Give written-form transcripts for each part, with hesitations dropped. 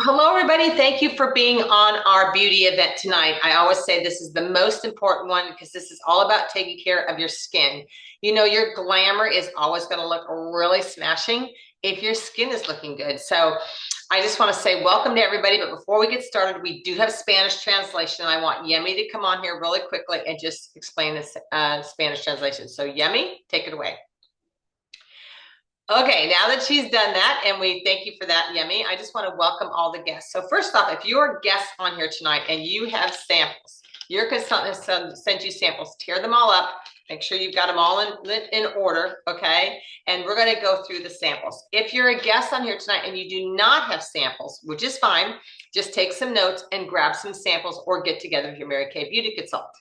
Hello, everybody. Thank you for being on our beauty event tonight. I always say this is the most important one because this is all about taking care of your skin. You know, your glamour is always going to look really smashing if your skin is looking good. So I just want to say welcome to everybody. But before we get started, we do have Spanish translation. I want Yemi to come on here really quickly and just explain this Spanish translation. So Yemi, take it away. Okay, now that she's done that, and we thank you for that, Yemi, I just want to welcome all the guests. So first off, if you're a guest on here tonight and you have samples, your consultant has sent you samples, tear them all up, make sure you've got them all in order, okay? And we're going to go through the samples. If you're a guest on here tonight and you do not have samples, which is fine, just take some notes and grab some samples or get together with your Mary Kay Beauty consultant.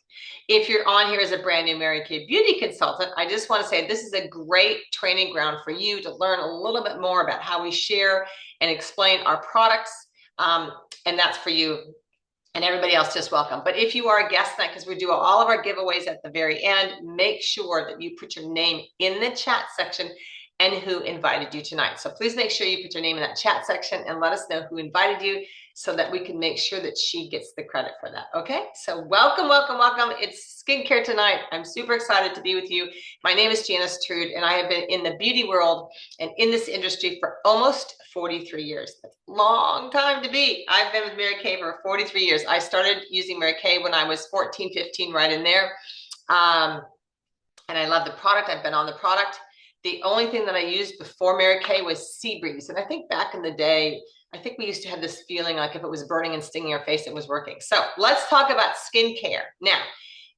If you're on here as a brand new Mary Kay Beauty consultant, I just want to say this is a great training ground for you to learn a little bit more about how we share and explain our products. And that's for you and everybody else, just welcome. But if you are a guest tonight, because we do all of our giveaways at the very end, make sure that you put your name in the chat section and who invited you tonight. So please make sure you put your name in that chat section and let us know who invited you so that we can make sure that she gets the credit for that, okay? So welcome, welcome, welcome. It's skincare tonight. I'm super excited to be with you. My name is Janice Trude, and I have been in the beauty world and in this industry for almost 43 years. That's a long time to be. I've been with Mary Kay for 43 years. I started using Mary Kay when I was 14, 15, right in there. And I love the product. I've been on the product. The only thing that I used before Mary Kay was Sea-Breeze. And I think back in the day, I think we used to have this feeling like if it was burning and stinging our face, it was working. So let's talk about skincare. Now,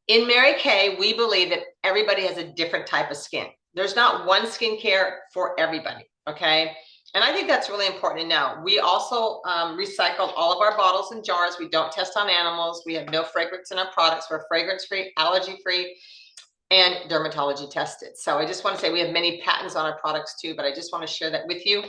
in Mary Kay, we believe that everybody has a different type of skin. There's not one skincare for everybody, okay? And I think that's really important to know. We also recycled all of our bottles and jars. We don't test on animals. We have no fragrance in our products. We're fragrance-free, allergy-free, and dermatology tested. So I just want to say we have many patents on our products too, but I just want to share that with you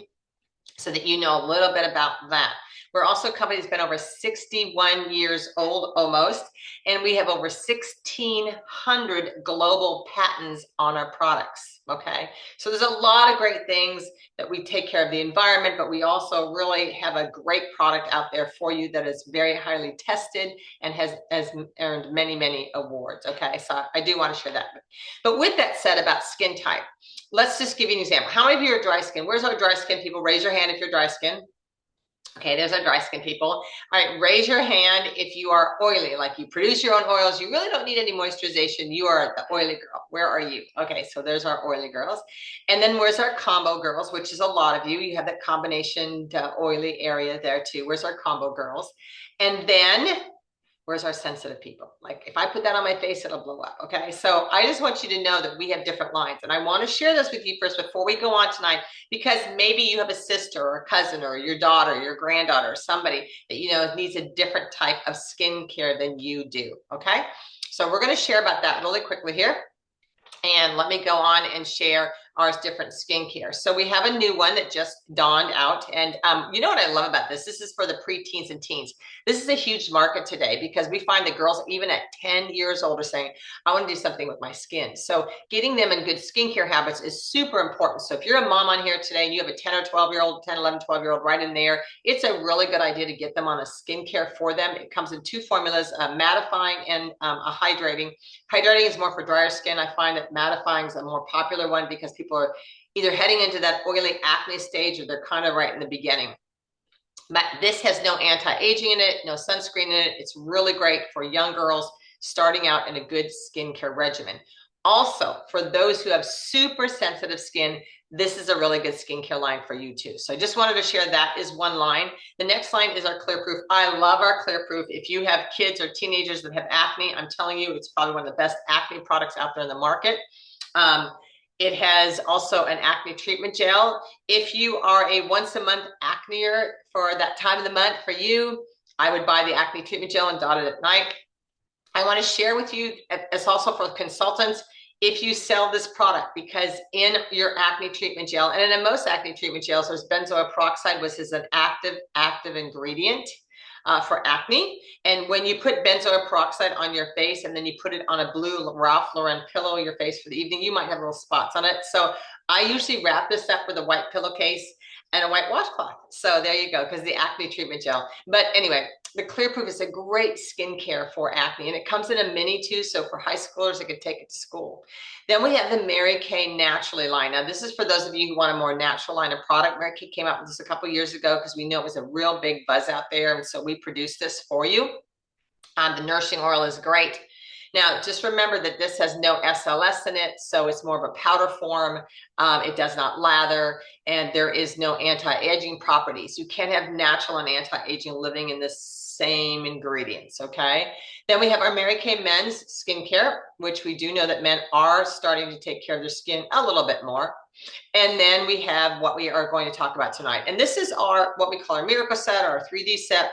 so that you know a little bit about that. We're also a company that's been over 61 years old almost, and we have over 1,600 global patents on our products, okay? So there's a lot of great things that we take care of the environment, but we also really have a great product out there for you that is very highly tested and has earned many, many awards, okay? So I do want to share that. But with that said about skin type, let's just give you an example. How many of you are dry skin? Where's our dry skin people? Raise your hand if you're dry skin. Okay, there's our dry skin people. All right, raise your hand if you are oily, like you produce your own oils. You really don't need any moisturization. You are the oily girl. Where are you? Okay, so there's our oily girls. And then where's our combo girls, which is a lot of you. You have that combination oily area there too. Where's our combo girls? And then where's our sensitive people? Like if I put that on my face, it'll blow up, okay? So I just want you to know that we have different lines. And I want to share this with you first before we go on tonight, because maybe you have a sister or a cousin or your daughter, your granddaughter, or somebody that you know needs a different type of skincare than you do, okay? So we're going to share about that really quickly here. And let me go on and share our different skincare. So we have a new one that just dawned out. And you know what I love about this? This is for the preteens and teens. This is a huge market today because we find that girls, even at 10 years old, are saying, I want to do something with my skin. So getting them in good skincare habits is super important. So if you're a mom on here today and you have a 10 or 12-year-old, 10, 11, 12-year-old right in there, it's a really good idea to get them on a skincare for them. It comes in two formulas, mattifying and a hydrating. Hydrating is more for drier skin. I find that mattifying is a more popular one because people are either heading into that oily acne stage or they're kind of right in the beginning. But this has no anti-aging in it, no sunscreen in it. It's really great for young girls starting out in a good skincare regimen. Also, for those who have super sensitive skin, this is a really good skincare line for you too. So I just wanted to share that is one line. The next line is our Clear Proof. I love our Clear Proof. If you have kids or teenagers that have acne, I'm telling you, it's probably one of the best acne products out there in the market. It has also an acne treatment gel. If you are a once a month acneer for that time of the month for you, I would buy the acne treatment gel and dot it at night. I want to share with you, it's also for consultants, if you sell this product, because in your acne treatment gel, and in most acne treatment gels, there's benzoyl peroxide, which is an active ingredient for acne. And when you put benzoyl peroxide on your face and then you put it on a blue Ralph Lauren pillow your face for the evening, you might have little spots on it. So I usually wrap this up with a white pillowcase and a white washcloth. So there you go, because the acne treatment gel. But anyway, the Clear Proof is a great skincare for acne, and it comes in a mini too. So for high schoolers, they can take it to school. Then we have the Mary Kay Naturally line. Now this is for those of you who want a more natural line of product. Mary Kay came out with this a couple years ago because we know it was a real big buzz out there, and so we produced this for you. The nourishing oil is great. Now, just remember that this has no SLS in it, so it's more of a powder form. It does not lather, and there is no anti-aging properties. You can't have natural and anti-aging living in the same ingredients, okay? Then we have our Mary Kay Men's Skincare, which we do know that men are starting to take care of their skin a little bit more. And then we have what we are going to talk about tonight. And this is our, what we call our Miracle Set, our 3D set.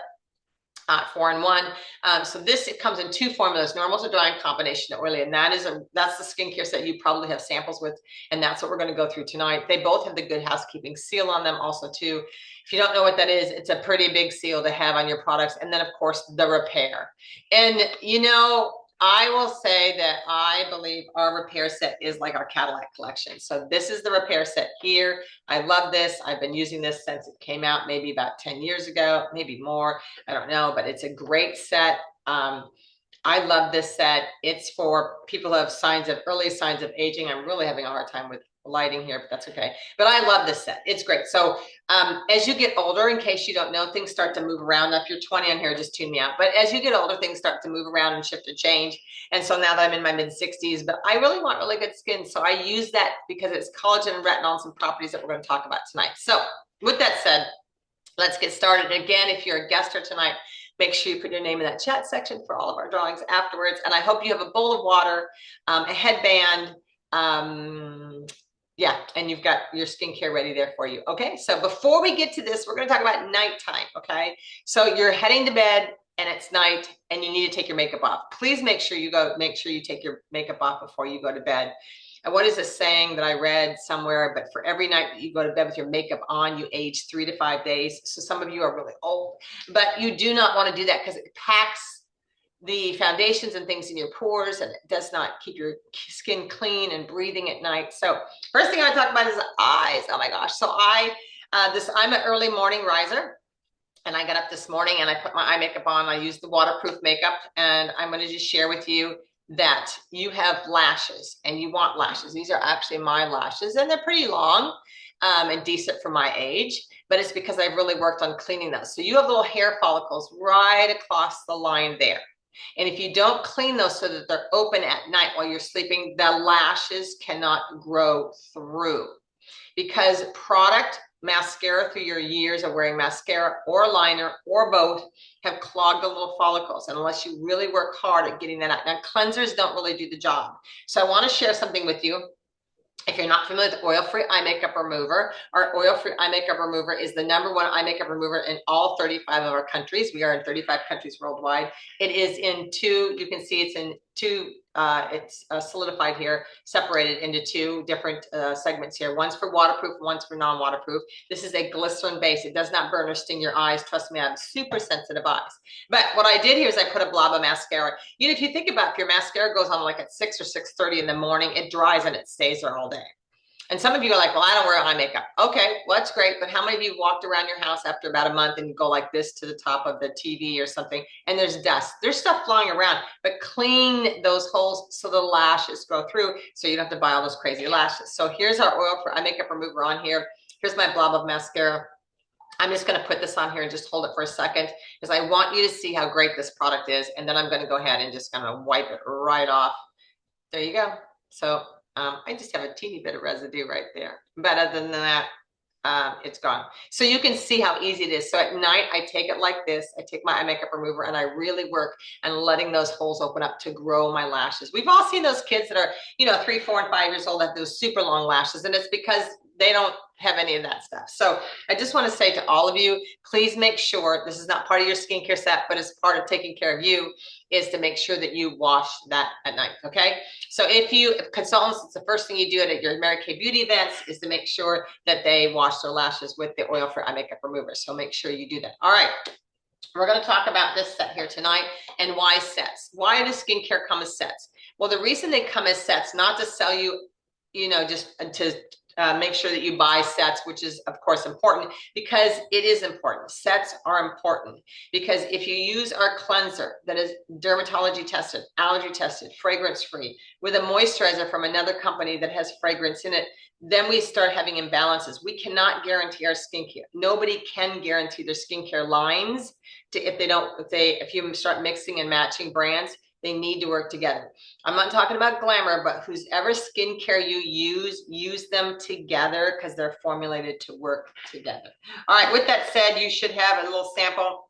4-in-1. So this, it comes in 2 formulas, normal to dry and combination to oily, and that's the skincare set you probably have samples with, and that's what we're going to go through tonight. They both have the Good Housekeeping seal on them also too. If you don't know what that is, it's a pretty big seal to have on your products. And then of course the repair. And you know, I will say that I believe our repair set is like our Cadillac collection. So this is the repair set here. I love this. I've been using this since it came out, maybe about 10 years ago, maybe more. I don't know, but it's a great set. I love this set. It's for people who have early signs of aging. I'm really having a hard time with lighting here, but that's okay. But I love this set. It's great. So as you get older, in case you don't know, things start to move around. Now, if you're 20 on here, just tune me out. But as you get older, things start to move around and shift and change. And so now that I'm in my mid-60s, but I really want really good skin. So I use that because it's collagen and retinol and some properties that we're going to talk about tonight. So with that said, let's get started. Again, if you're a guest here tonight, make sure you put your name in that chat section for all of our drawings afterwards. And I hope you have a bowl of water, a headband, yeah, and you've got your skincare ready there for you. Okay, so before we get to this, we're going to talk about nighttime. Okay, so you're heading to bed and it's night and you need to take your makeup off. Please make sure you take your makeup off before you go to bed. And what is a saying that I read somewhere? But for every night that you go to bed with your makeup on, you age 3 to 5 days. So some of you are really old, but you do not want to do that because it packs the foundations and things in your pores, and it does not keep your skin clean and breathing at night. So first thing I talk about is the eyes. Oh my gosh. So I'm an early morning riser, and I got up this morning and I put my eye makeup on. I use the waterproof makeup, and I'm going to just share with you that you have lashes and you want lashes. These are actually my lashes, and they're pretty long and decent for my age, but it's because I've really worked on cleaning those. So you have little hair follicles right across the line there. And if you don't clean those so that they're open at night while you're sleeping, the lashes cannot grow through, because product, mascara through your years of wearing mascara or liner or both have clogged the little follicles. And unless you really work hard at getting that out. Now, cleansers don't really do the job. So I want to share something with you. If you're not familiar with oil-free eye makeup remover, our oil-free eye makeup remover is the #1 eye makeup remover in all 35 of our countries. We are in 35 countries worldwide. It is in 2, you can see it's in 2, it's solidified here, separated into 2 different segments here. One's for waterproof, one's for non-waterproof. This is a glycerin base. It does not burn or sting your eyes. Trust me, I have super sensitive eyes. But what I did here is I put a blob of mascara. You know, if you think about if your mascara goes on like at 6 or 6:30 in the morning, it dries and it stays there all day. And some of you are like, well, I don't wear eye makeup. Okay, well, that's great. But how many of you walked around your house after about a month and you go like this to the top of the TV or something, and there's dust? There's stuff flying around, but clean those holes so the lashes go through, so you don't have to buy all those crazy lashes. So here's our oil for eye makeup remover on here. Here's my blob of mascara. I'm just going to put this on here and just hold it for a second because I want you to see how great this product is. And then I'm going to go ahead and just kind of wipe it right off. There you go. So I just have a teeny bit of residue right there. But other than that, it's gone. So you can see how easy it is. So at night, I take it like this. I take my eye makeup remover and I really work on letting those holes open up to grow my lashes. We've all seen those kids that are, 3, 4, and 5 years old that have those super long lashes. And it's because they don't have any of that stuff. So I just want to say to all of you, please make sure, this is not part of your skincare set, but it's part of taking care of you, is to make sure that you wash that at night, okay? So if consultants, it's the first thing you do at your Mary Kay beauty events is to make sure that they wash their lashes with the oil for eye makeup remover. So make sure you do that. All right. We're going to talk about this set here tonight and why sets. Why does skincare come as sets? Well, the reason they come as sets, not to sell you, just to make sure that you buy sets, which is of course important, because it is important. Sets are important because if you use our cleanser that is dermatology tested, allergy tested, fragrance free, with a moisturizer from another company that has fragrance in it, then we start having imbalances. We cannot guarantee our skincare. Nobody can guarantee their skincare lines if you start mixing and matching brands. They need to work together. I'm not talking about glamour, but whoever skincare you use them together because they're formulated to work together. All right, with that said, you should have a little sample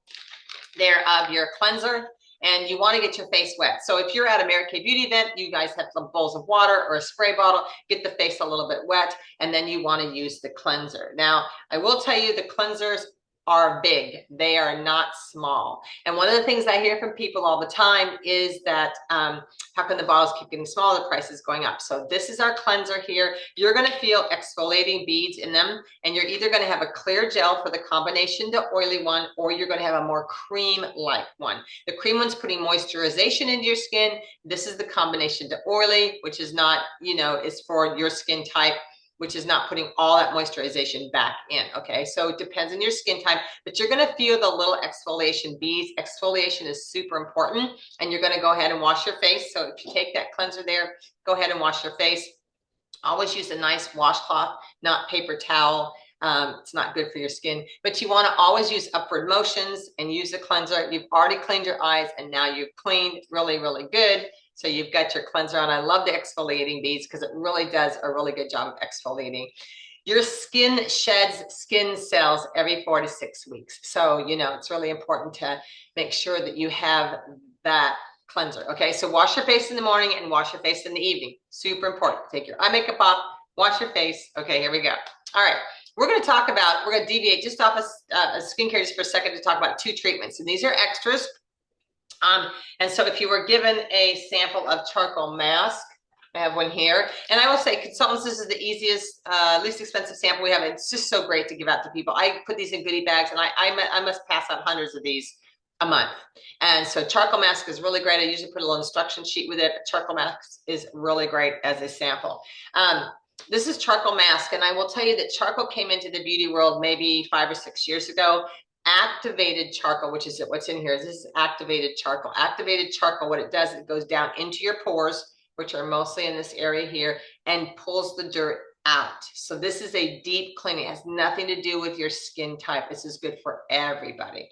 there of your cleanser, and you want to get your face wet. So if you're at a Mary Kay Beauty event, you guys have some bowls of water or a spray bottle, get the face a little bit wet, and then you want to use the cleanser. Now, I will tell you the cleansers are big. They are not small. And one of the things I hear from people all the time is that how come the bottles keep getting smaller, the price is going up. So this is our cleanser here. You're going to feel exfoliating beads in them, and you're either going to have a clear gel for the combination to oily one, or you're going to have a more cream-like one. The cream one's putting moisturization into your skin. This is the combination to oily, which is not, is for your skin type, which is not putting all that moisturization back in, okay? So it depends on your skin type, but you're gonna feel the little exfoliation beads. Exfoliation is super important, and you're gonna go ahead and wash your face. So if you take that cleanser there, go ahead and wash your face. Always use a nice washcloth, not paper towel. It's not good for your skin, but you wanna always use upward motions and use the cleanser. You've already cleaned your eyes, and now you've cleaned really, really good. So you've got your cleanser on. I love the exfoliating beads because it really does a really good job of exfoliating. Your skin sheds skin cells every 4 to 6 weeks. So, it's really important to make sure that you have that cleanser. Okay, so wash your face in the morning and wash your face in the evening. Super important. Take your eye makeup off, wash your face. Okay, here we go. All right. We're going to deviate just off of skincare just for a second to talk about 2 treatments. And these are extras. And so if you were given a sample of charcoal mask, I have one here. And I will say, consultants, this is the easiest, least expensive sample we have. It's just so great to give out to people. I put these in goodie bags, and I must pass out hundreds of these a month. And so charcoal mask is really great. I usually put a little instruction sheet with it. Charcoal mask is really great as a sample. This is charcoal mask, and I will tell you that charcoal came into the beauty world maybe 5 or 6 years ago. Activated charcoal, which is what's in here. This is activated charcoal. Activated charcoal, what it does, it goes down into your pores, which are mostly in this area here, and pulls the dirt out. So this is a deep cleaning. It has nothing to do with your skin type. This is good for everybody.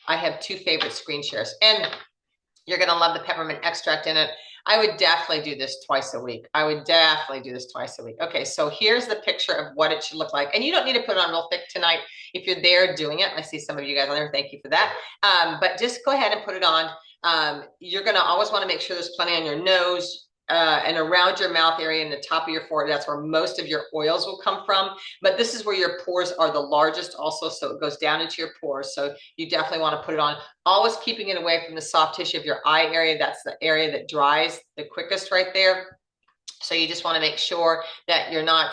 I have 2 favorite screen shares, and you're going to love the peppermint extract in it. I would definitely do this twice a week. Okay, so here's the picture of what it should look like. And you don't need to put it on real thick tonight if you're there doing it. I see some of you guys on there. Thank you for that. But just go ahead and put it on. You're going to always want to make sure there's plenty on your nose, and around your mouth area and the top of your forehead. That's where most of your oils will come from. But this is where your pores are the largest also, so it goes down into your pores. So you definitely want to put it on, always keeping it away from the soft tissue of your eye area. That's the area that dries the quickest right there. So you just want to make sure that you're not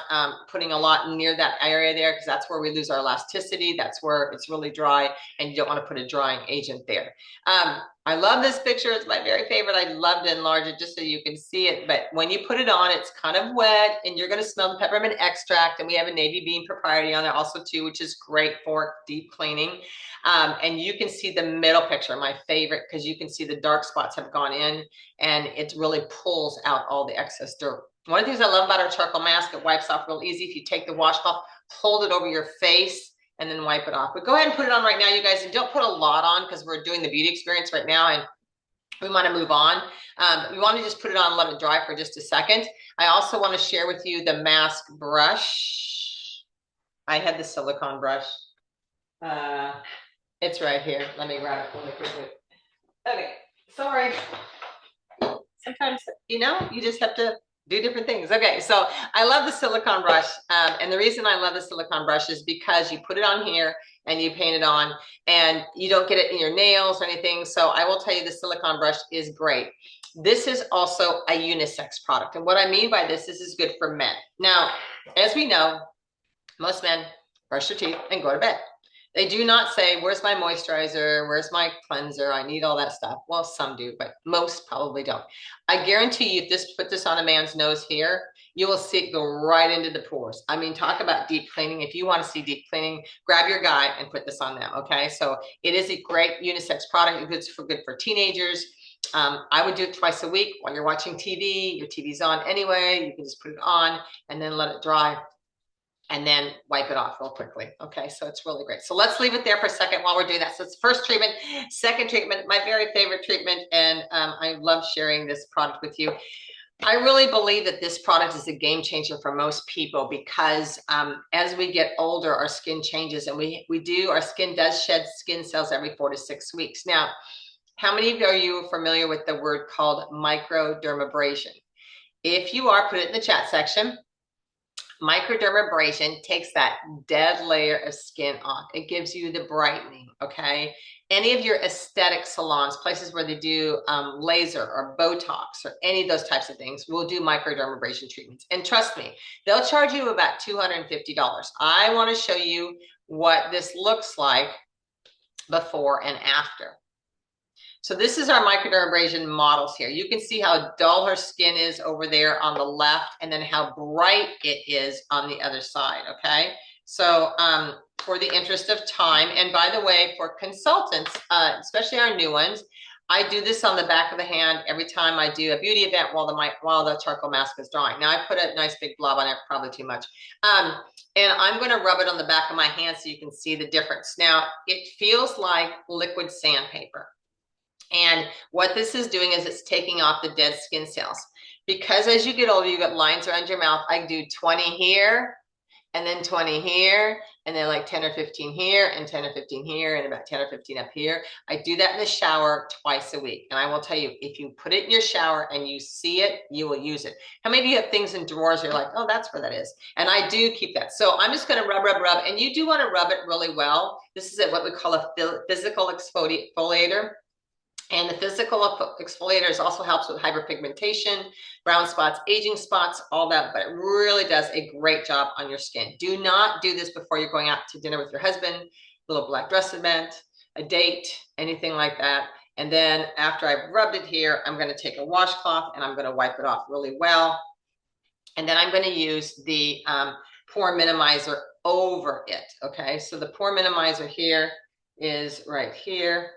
putting a lot near that area there, because that's where we lose our elasticity. That's where it's really dry, and you don't want to put a drying agent there. I love this picture. It's my very favorite. I'd love to enlarge it just so you can see it. But when you put it on, it's kind of wet, and you're going to smell the peppermint extract. And we have a navy bean propriety on there also too, which is great for deep cleaning. And you can see the middle picture, my favorite, because you can see the dark spots have gone in, and it really pulls out all the excess dirt. One of the things I love about our charcoal mask, it wipes off real easy. If you take the washcloth, hold it over your face, and then wipe it off. But go ahead and put it on right now, you guys, and don't put a lot on because we're doing the beauty experience right now, and we want to move on. We want to just put it on and let it dry for just a second. I also want to share with you the mask brush. I had the silicone brush. It's right here. Let me grab it really quickly. Okay, sorry. Sometimes, you just have to do different things. Okay, so I love the silicone brush. And the reason I love the silicone brush is because you put it on here and you paint it on, and you don't get it in your nails or anything. So I will tell you the silicone brush is great. This is also a unisex product. And what I mean by this is good for men. Now, as we know, most men brush their teeth and go to bed. They do not say, where's my moisturizer? Where's my cleanser? I need all that stuff. Well, some do, but most probably don't. I guarantee you, if put this on a man's nose here, you will see it go right into the pores. I mean, talk about deep cleaning. If you want to see deep cleaning, grab your guy and put this on them, okay? So it is a great unisex product. It's good for teenagers. I would do it twice a week while you're watching TV. Your TV's on anyway. You can just put it on and then let it dry and then wipe it off real quickly. Okay, so it's really great. So let's leave it there for a second while we're doing that. So it's first treatment, second treatment, my very favorite treatment, and I love sharing this product with you. I really believe that this product is a game changer for most people because as we get older, our skin changes and our skin does shed skin cells every 4 to 6 weeks. Now, how many of you are familiar with the word called microdermabrasion? If you are, put it in the chat section. Microdermabrasion takes that dead layer of skin off. It gives you the brightening, okay? Any of your aesthetic salons, places where they do laser or Botox or any of those types of things, will do microdermabrasion treatments. And trust me, they'll charge you about $250. I want to show you what this looks like before and after. So this is our microdermabrasion models here. You can see how dull her skin is over there on the left and then how bright it is on the other side, okay? So for the interest of time, and by the way, for consultants, especially our new ones, I do this on the back of the hand every time I do a beauty event while the charcoal mask is drying. Now I put a nice big blob on it, probably too much. And I'm gonna rub it on the back of my hand so you can see the difference. Now, it feels like liquid sandpaper. And what this is doing is it's taking off the dead skin cells. Because as you get older, you get lines around your mouth. I do 20 here, and then 20 here, and then like 10 or 15 here, and 10 or 15 here, and about 10 or 15 up here. I do that in the shower twice a week. And I will tell you, if you put it in your shower and you see it, you will use it. How many of you have things in drawers you're like, oh, that's where that is? And I do keep that. So I'm just gonna rub, and you do wanna rub it really well. This is what we call a physical exfoliator. And the physical exfoliators also helps with hyperpigmentation, brown spots, aging spots, all that, but it really does a great job on your skin. Do not do this before you're going out to dinner with your husband, a little black dress event, a date, anything like that. And then after I've rubbed it here, I'm gonna take a washcloth and I'm gonna wipe it off really well. And then I'm gonna use the pore minimizer over it, okay? So the pore minimizer here is right here.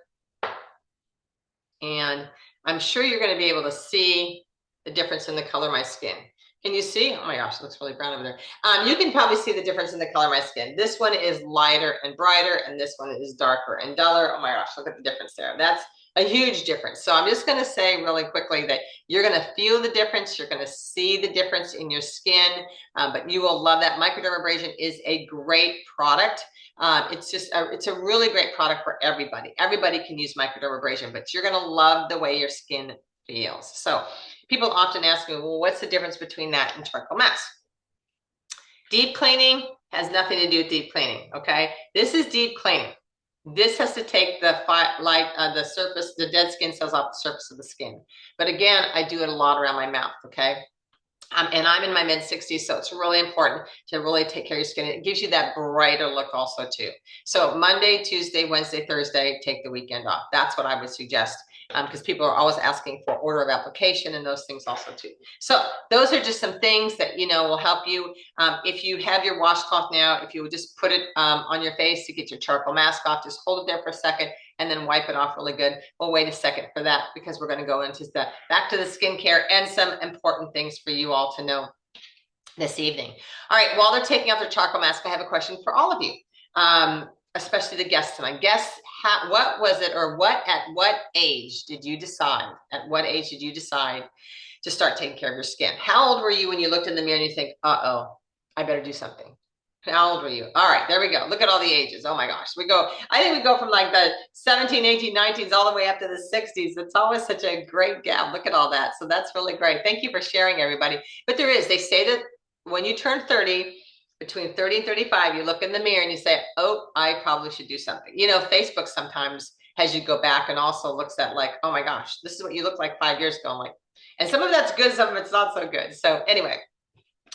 And I'm sure you're going to be able to see the difference in the color of my skin. Can you see? Oh my gosh, it looks really brown over there. You can probably see the difference in the color of my skin. This one is lighter and brighter, and this one is darker and duller. Oh my gosh, look at the difference there. That's a huge difference. So I'm just going to say really quickly that you're going to feel the difference. You're going to see the difference in your skin, but you will love that. Microdermabrasion is a great product. It's a really great product for everybody. Everybody can use microdermabrasion, but you're going to love the way your skin feels. So people often ask me, well, what's the difference between that and charcoal mask? Deep cleaning has nothing to do with deep cleaning, okay? This is deep cleaning. This has to take the surface, the dead skin cells off the surface of the skin. But again, I do it a lot around my mouth, okay? And I'm in my mid-60s, so it's really important to really take care of your skin. It gives you that brighter look also too. So Monday, Tuesday, Wednesday, Thursday, take the weekend off. That's what I would suggest, because people are always asking for order of application and those things also too. So those are just some things that, you know, will help you. If you have your washcloth now, if you would just put it on your face to get your charcoal mask off, just hold it there for a second and then wipe it off really good. We'll wait a second for that because we're going to go into back to the skincare and some important things for you all to know this evening. All right, while they're taking off their charcoal mask, I have a question for all of you, especially the guests tonight. Guests, what was it, or at what age did you decide? At what age did you decide to start taking care of your skin? How old were you when you looked in the mirror and you think, uh-oh, I better do something? How old were you? All right, there we go. Look at all the ages. Oh my gosh. I think we go from like the 17, 18, 19s all the way up to the 60s. It's always such a great gap. Look at all that. So that's really great. Thank you for sharing, everybody. But they say that when you turn 30, between 30 and 35, you look in the mirror and you say, oh, I probably should do something. You know, Facebook sometimes has you go back and also looks at like, oh my gosh, this is what you looked like 5 years ago. I'm like, and some of that's good, some of it's not so good. So anyway.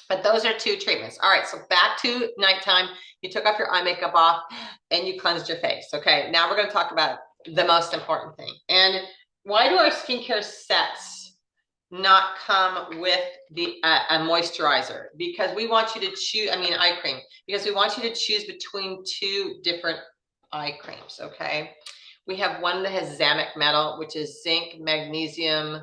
But those are two treatments. All right, so back to nighttime. You took off your eye makeup off and you cleansed your face. Okay, now we're going to talk about the most important thing. And why do our skincare sets not come with the a moisturizer because we want you to choose, eye cream, because we want you to choose between two different eye creams, okay? We have one that has Zamic metal, which is zinc, magnesium,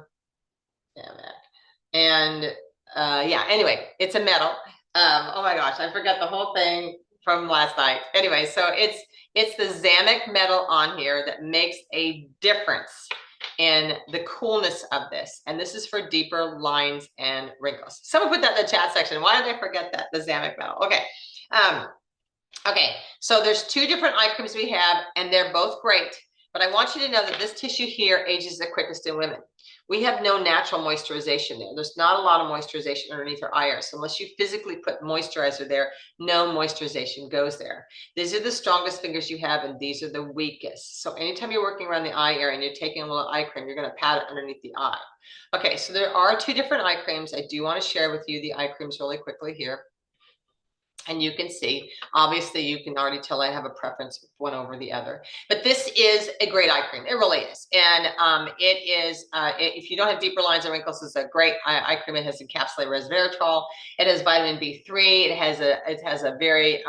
and yeah, anyway, it's a metal. Oh my gosh, I forgot the whole thing from last night. Anyway, so it's the Zamic metal on here that makes a difference in the coolness of this. And this is for deeper lines and wrinkles. Someone put that in the chat section. Why did I forget that? The Zamic metal. Okay. Okay, so there's two different eye creams we have, and they're both great. But I want you to know that this tissue here ages the quickest in women. We have no natural moisturization there. There's not a lot of moisturization underneath our eye area. So unless you physically put moisturizer there, no moisturization goes there. These are the strongest fingers you have, and these are the weakest. So anytime you're working around the eye area and you're taking a little eye cream, you're going to pat it underneath the eye. Okay, so there are two different eye creams. I do want to share with you the eye creams really quickly here. And you can see, obviously you can already tell I have a preference one over the other, but this is a great eye cream. It really is. And it is, if you don't have deeper lines and wrinkles, it's a great eye cream. It has encapsulated resveratrol. It has vitamin B3. It has a very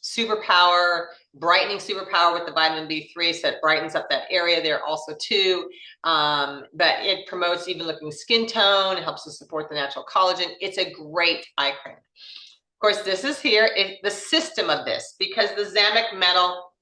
superpower, brightening superpower with the vitamin B3. So it brightens up that area there also too. But it promotes even looking skin tone. It helps to support the natural collagen. It's a great eye cream. Of course, this is here, the system of this, because the Zamic metal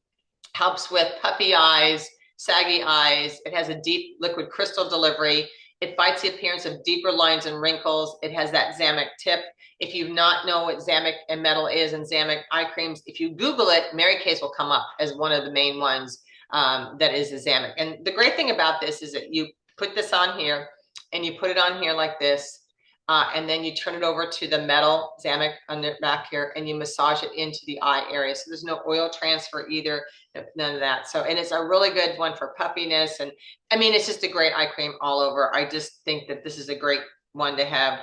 helps with puffy eyes, saggy eyes. It has a deep liquid crystal delivery. It fights the appearance of deeper lines and wrinkles. It has that Zamic tip. If you not know what Zamic and metal is and Zamic eye creams, if you Google it, Mary Kay's will come up as one of the main ones that is the Zamic. And the great thing about this is that you put this on here and you put it on here like this. And then you turn it over to the metal Zamic on the back here and you massage it into the eye area. So there's no oil transfer either, none of that. So, and it's a really good one for puffiness. And it's just a great eye cream all over. I just think that this is a great one to have.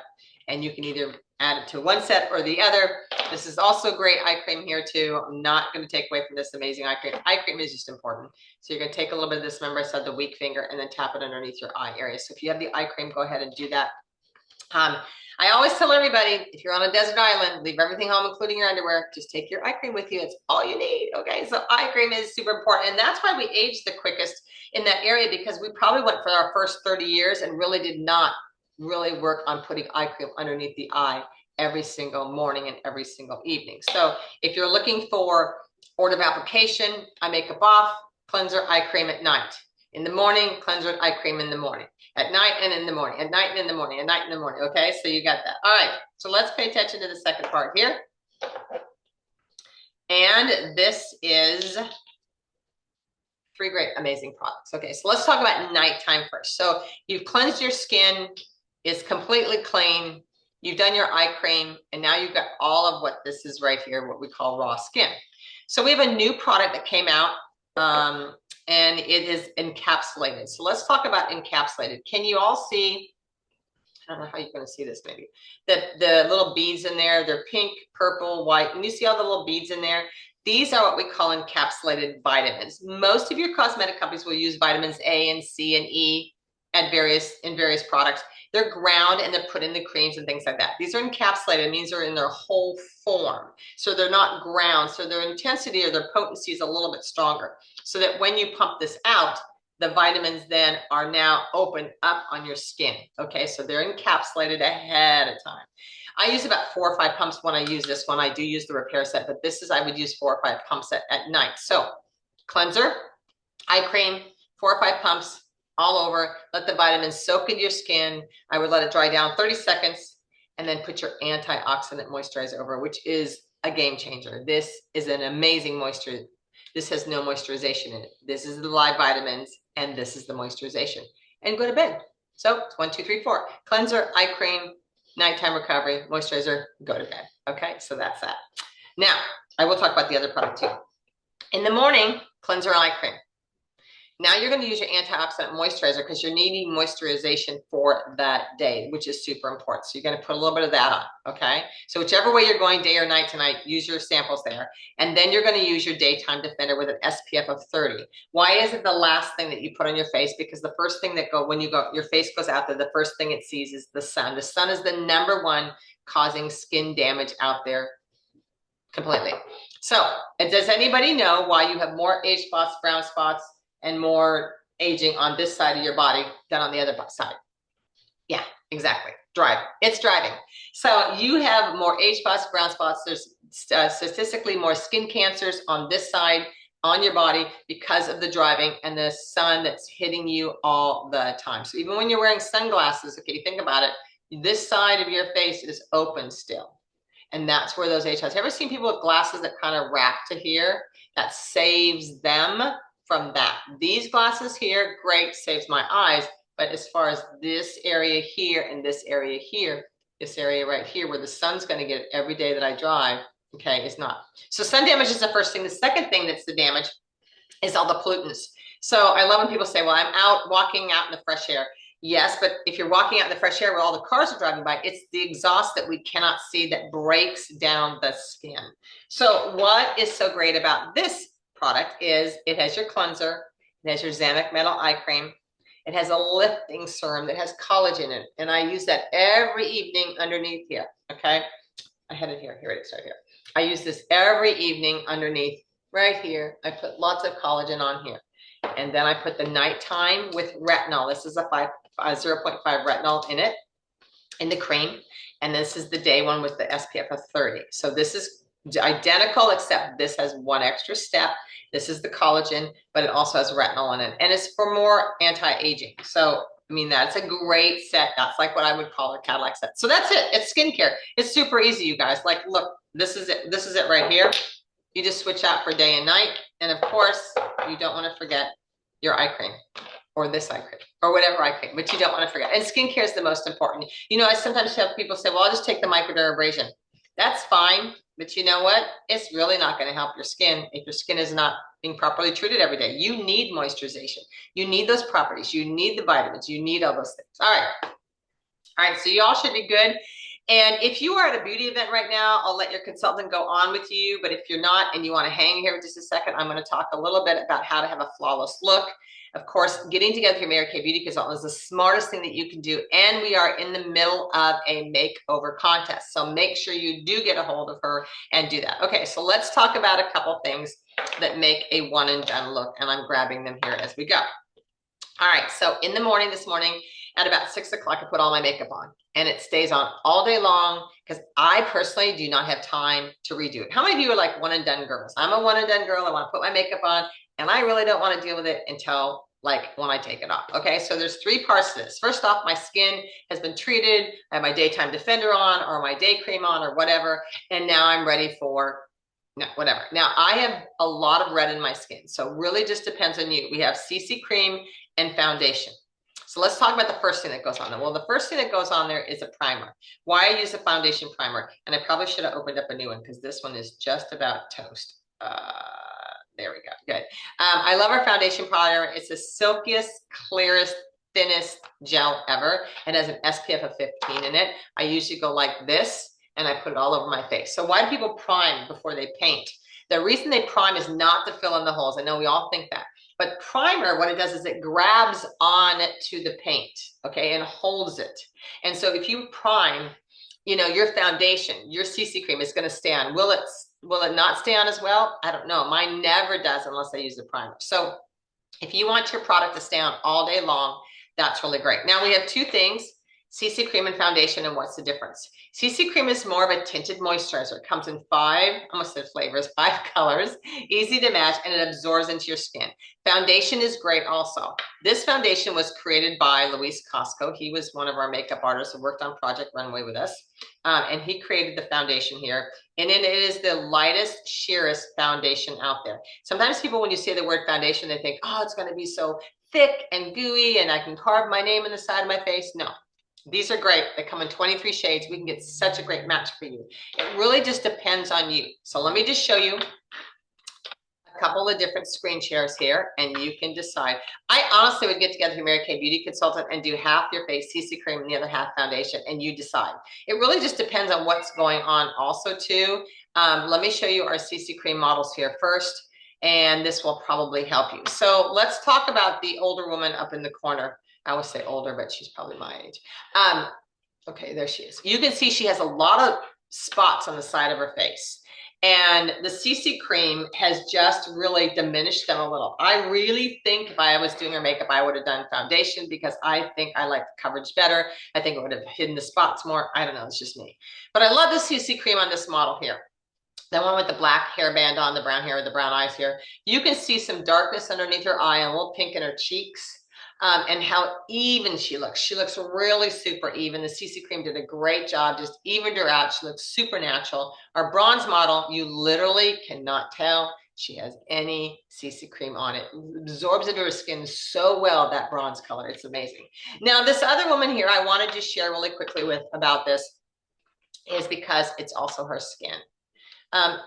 And you can either add it to one set or the other. This is also a great eye cream here too. I'm not going to take away from this amazing eye cream. Eye cream is just important. So you're going to take a little bit of this, remember I said the weak finger, and then tap it underneath your eye area. So if you have the eye cream, go ahead and do that. I always tell everybody, if you're on a desert island, leave everything home, including your underwear. Just take your eye cream with you. It's all you need. Okay, so eye cream is super important. And that's why we age the quickest in that area, because we probably went for our first 30 years and really did not really work on putting eye cream underneath the eye every single morning and every single evening. So if you're looking for order of application, eye makeup off, cleanser, eye cream at night. In the morning, cleanser, eye cream in the morning. At night and in the morning, at night and in the morning, at night and in the morning. Okay, so you got that. All right, so let's pay attention to the second part here. And this is 3 great, amazing products. Okay, so let's talk about nighttime first. So you've cleansed your skin, it's completely clean. You've done your eye cream, and now you've got all of what this is right here, what we call raw skin. So we have a new product that came out. And it is encapsulated. So let's talk about encapsulated. Can you all see, I don't know how you're going to see this maybe, the little beads in there, they're pink, purple, white. Can you see all the little beads in there? These are what we call encapsulated vitamins. Most of your cosmetic companies will use vitamins A and C and E in various products. They're ground and they're put in the creams and things like that. These are encapsulated. It means they're in their whole form. So they're not ground. So their intensity or their potency is a little bit stronger. So that when you pump this out, the vitamins then are now open up on your skin. Okay, so they're encapsulated ahead of time. I use about 4 or 5 pumps when I use this one. I do use the repair set, but this is, I would use 4 or 5 pumps at night. So cleanser, eye cream, 4 or 5 pumps all over. Let the vitamins soak into your skin. I would let it dry down 30 seconds and then put your antioxidant moisturizer over, which is a game changer. This is an amazing moisture. This has no moisturization in it. This is the live vitamins and this is the moisturization. And go to bed. So it's 1, 2, 3, 4. Cleanser, eye cream, nighttime recovery, moisturizer, go to bed. Okay, so that's that. Now, I will talk about the other product too. In the morning, cleanser and eye cream. Now you're going to use your antioxidant moisturizer because you're needing moisturization for that day, which is super important. So you're going to put a little bit of that on, okay? So whichever way you're going, day or night tonight, use your samples there. And then you're going to use your daytime defender with an SPF of 30. Why is it the last thing that you put on your face? Because the first thing that when your face goes out there, the first thing it sees is the sun. The sun is the #1 causing skin damage out there completely. So does anybody know why you have more age spots, brown spots, and more aging on this side of your body than on the other side? Yeah, exactly. Driving. It's driving. So you have more age spots, brown spots. There's statistically more skin cancers on this side on your body because of the driving and the sun that's hitting you all the time. So even when you're wearing sunglasses, okay, think about it. This side of your face is open still. And that's where those age spots. Have you ever seen people with glasses that kind of wrap to here? That saves them from that. These glasses here, great, saves my eyes. But as far as this area here and this area here, this area right here where the sun's going to get it every day that I drive, okay, it's not. So sun damage is the first thing. The second thing that's the damage is all the pollutants. So I love when people say, well, I'm out walking out in the fresh air. Yes, but if you're walking out in the fresh air where all the cars are driving by, it's the exhaust that we cannot see that breaks down the skin. So what is so great about this product is it has your cleanser, it has your Zanuck Metal Eye Cream, it has a lifting serum that has collagen in it, and I use that every evening underneath here, okay? I had it here, here it is right here. I use this every evening underneath right here. I put lots of collagen on here. And then I put the nighttime with retinol. This is a 0.5 retinol in it, in the cream. And this is the day one with the SPF of 30. So this is identical, except this has one extra step. This is the collagen, but it also has retinol in it. And it's for more anti-aging. So, I mean, that's a great set. That's like what I would call a Cadillac set. So that's it. It's skincare. It's super easy, you guys. Like, look, this is it. This is it right here. You just switch out for day and night. And of course, you don't want to forget your eye cream or this eye cream or whatever eye cream, but you don't want to forget. And skincare is the most important. You know, I sometimes have people say, well, I'll just take the microdermabrasion. That's fine. But you know what? It's really not going to help your skin if your skin is not being properly treated every day. You need moisturization. You need those properties. You need the vitamins. You need all those things. All right. All right. So you all should be good. And if you are at a beauty event right now, I'll let your consultant go on with you. But if you're not and you want to hang here just a second, I'm going to talk a little bit about how to have a flawless look. Of course, getting together with your Mary Kay Beauty consultant is the smartest thing that you can do. And we are in the middle of a makeover contest. So make sure you do get a hold of her and do that. Okay, so let's talk about a couple things that make a one and done look. And I'm grabbing them here as we go. All right, so in the morning, this morning, at about 6 o'clock, I put all my makeup on. And it stays on all day long because I personally do not have time to redo it. How many of you are like one and done girls? I'm a one and done girl. I want to put my makeup on and I really don't want to deal with it until like when I take it off. Okay, so there's 3 parts to this. First off, my skin has been treated. I have my daytime defender on or my day cream on or whatever. And now I'm ready for whatever. Now I have a lot of red in my skin. So really just depends on you. We have CC cream and foundation. So let's talk about the first thing that goes on there. Well, the first thing that goes on there is a primer. Why I use a foundation primer, and I probably should have opened up a new one because this one is just about toast. There we go, good. I love our foundation primer. It's the silkiest, clearest, thinnest gel ever. It has an SPF of 15 in it. I usually go like this, and I put it all over my face. So why do people prime before they paint? The reason they prime is not to fill in the holes. I know we all think that. But primer, what it does is it grabs on to the paint, okay, and holds it. And so if you prime, you know, your foundation, your CC cream is going to stay on. Will it not stay on as well? I don't know. Mine never does unless I use the primer. So if you want your product to stay on all day long, that's really great. Now we have 2 things, CC cream and foundation, and what's the difference? CC cream is more of a tinted moisturizer. It comes in 5, almost said flavors, 5 colors, easy to match, and it absorbs into your skin. Foundation is great also. This foundation was created by Luis Costco. He was one of our makeup artists who worked on Project Runway with us. And he created the foundation here. And it is the lightest, sheerest foundation out there. Sometimes people, when you say the word foundation, they think, oh, it's going to be so thick and gooey and I can carve my name in the side of my face. No. These are great. They come in 23 shades. We can get such a great match for you. It really just depends on you. So let me just show you a couple of different screen shares here and you can decide. I honestly would get together with your Mary Kay Beauty Consultant and do half your face CC cream and the other half foundation, and you decide. It really just depends on what's going on also too. Let me show you our CC cream models here first, and this will probably help you. So let's talk about the older woman up in the corner. I always say older, but she's probably my age. Okay, there she is. You can see she has a lot of spots on the side of her face. And the CC cream has just really diminished them a little. I really think if I was doing her makeup, I would have done foundation because I think I like the coverage better. I think it would have hidden the spots more. I don't know, it's just me. But I love the CC cream on this model here. The one with the black hairband on, the brown hair with the brown eyes here. You can see some darkness underneath her eye and a little pink in her cheeks. And how even she looks. She looks really super even. The CC cream did a great job, just evened her out. She looks super natural. Our bronze model, you literally cannot tell she has any CC cream on it. It absorbs into her skin so well, that bronze color. It's amazing. Now, this other woman here, I wanted to share really quickly with about this is because it's also her skin.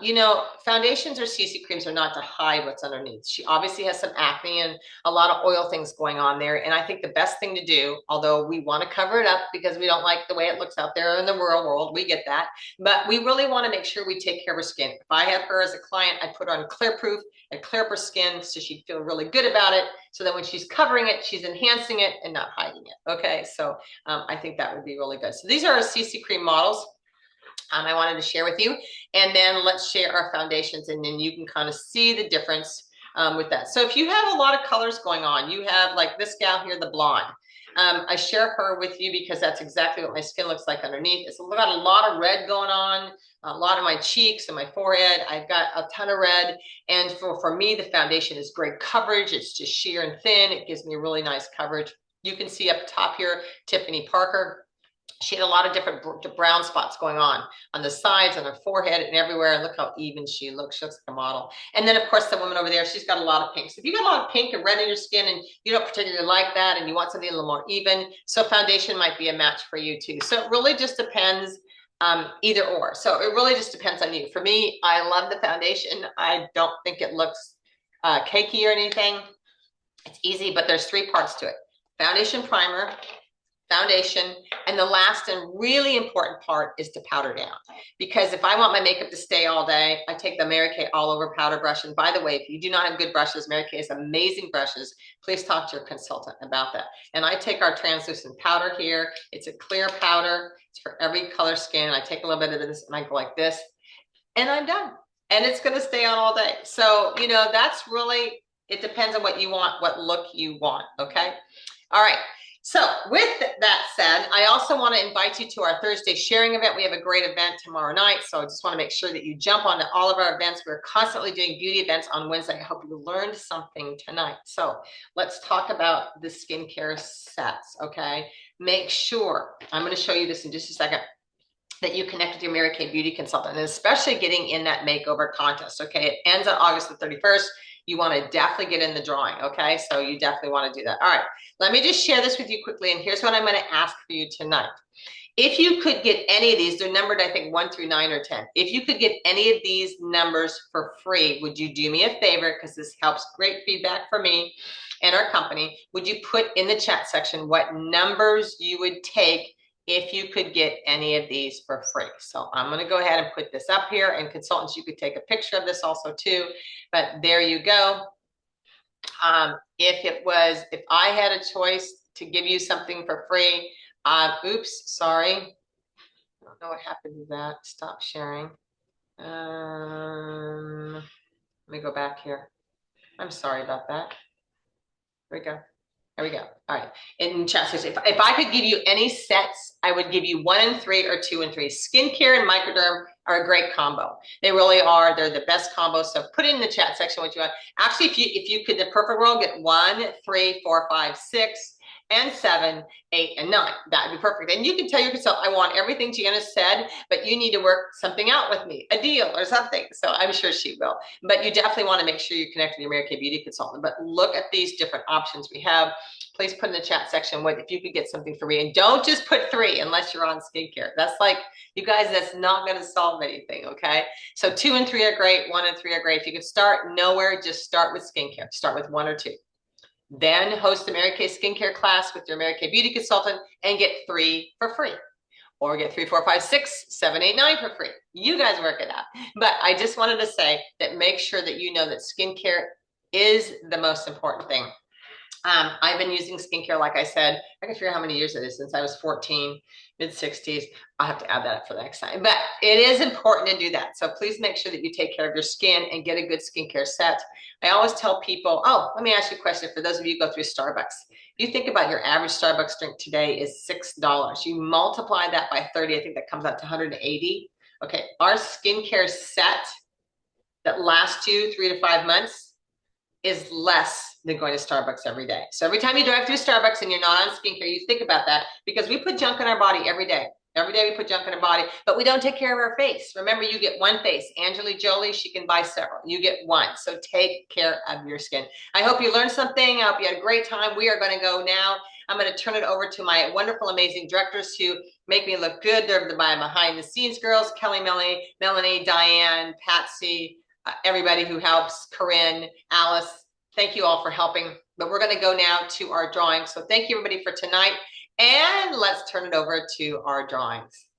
You know, foundations or CC creams are not to hide what's underneath. She obviously has some acne and a lot of oil things going on there. And I think the best thing to do, although we want to cover it up because we don't like the way it looks out there in the real world, we get that. But we really want to make sure we take care of her skin. If I had her as a client, I'd put her on clear proof and clear up her skin so she'd feel really good about it. So that when she's covering it, she's enhancing it and not hiding it. Okay, so I think that would be really good. So these are our CC cream models. I wanted to share with you, and then let's share our foundations, and then you can kind of see the difference with that. So if you have a lot of colors going on, you have like this gal here, the blonde. I share her with you because that's exactly what my skin looks like underneath. It's got a lot of red going on, a lot of my cheeks and my forehead. I've got a ton of red, and for me, the foundation is great coverage. It's just sheer and thin. It gives me really nice coverage. You can see up top here, Tiffany Parker. She had a lot of different brown spots going on the sides, on her forehead, and everywhere. And look how even she looks. She looks like a model. And then, of course, the woman over there, she's got a lot of pink. So if you got a lot of pink and red in your skin and you don't particularly like that and you want something a little more even, so foundation might be a match for you too. So it really just depends, either or. So it really just depends on you. For me, I love the foundation. I don't think it looks cakey or anything. It's easy, but there's 3 parts to it. Foundation, primer, foundation, and the last and really important part is to powder down. Because if I want my makeup to stay all day, I take the Mary Kay all over powder brush. And by the way, if you do not have good brushes, Mary Kay has amazing brushes. Please talk to your consultant about that. And I take our translucent powder here. It's a clear powder. It's for every color skin. I take a little bit of this and I go like this, and I'm done. And it's going to stay on all day. So, you know, that's really, it depends on what you want, what look you want. Okay. All right. So with that said, I also want to invite you to our Thursday sharing event. We have a great event tomorrow night. So I just want to make sure that you jump onto all of our events. We're constantly doing beauty events on Wednesday. I hope you learned something tonight. So let's talk about the skincare sets. Okay. Make sure, I'm going to show you this in just a second, that you connect with your Mary Kay Beauty Consultant, and especially getting in that makeover contest. Okay. It ends on August the 31st. You want to definitely get in the drawing. Okay. So you definitely want to do that. All right. Let me just share this with you quickly. And here's what I'm going to ask for you tonight. If you could get any of these, they're numbered, I think 1 through 9 or 10. If you could get any of these numbers for free, would you do me a favor? Because this helps, great feedback for me and our company. Would you put in the chat section what numbers you would take if you could get any of these for free? So I'm going to go ahead and put this up here, and consultants, you could take a picture of this also too, but there you go. If I had a choice to give you something for free, oops, sorry. I don't know what happened to that. Stop sharing. Let me go back here. I'm sorry about that. Here we go. There we go. All right. In chat, if I could give you any sets, I would give you 1 and 3 or 2 and 3. Skincare and Microderm are a great combo. They really are. They're the best combo. So put in the chat section what you want. Actually, if you could, the perfect world, get 1, 3, 4, 5, 6. and 7, 8, and 9. That'd be perfect. And you can tell yourself, I want everything Gianna said, but you need to work something out with me, a deal or something. So I'm sure she will. But you definitely want to make sure you connect with your Mary Kay beauty consultant. But look at these different options we have. Please put in the chat section what if you could get something for me. And don't just put 3 unless you're on skincare. That's like, you guys, that's not going to solve anything, okay? So 2 and 3 are great. 1 and 3 are great. If you could start nowhere, just start with skincare. Start with 1 or 2. Then host a Mary Kay skincare class with your Mary Kay beauty consultant and get 3 for free. Or get 3, 4, 5, 6, 7, 8, 9 for free. You guys work it out. But I just wanted to say that make sure that you know that skincare is the most important thing. I've been using skincare, like I said, I can figure out how many years it is since I was 14, mid-60s. I'll have to add that up for the next time. But it is important to do that. So please make sure that you take care of your skin and get a good skincare set. I always tell people, oh, let me ask you a question. For those of you who go through Starbucks, you think about your average Starbucks drink today is $6. You multiply that by 30, I think that comes out to 180. Okay, our skincare set that lasts you 3 to 5 months is less than going to Starbucks every day. So every time you drive through Starbucks and you're not on skincare, you think about that, because we put junk in our body every day. Every day we put junk in our body, but we don't take care of our face. Remember, you get one face. Angelina Jolie, she can buy several. You get one. So take care of your skin. I hope you learned something. I hope you had a great time. We are going to go now. I'm going to turn it over to my wonderful, amazing directors who make me look good. They're my behind the scenes girls, Kelly, Melanie, Diane, Patsy, everybody who helps, Corinne, Alice, thank you all for helping. But we're going to go now to our drawing. So thank you everybody for tonight. And let's turn it over to our drawings.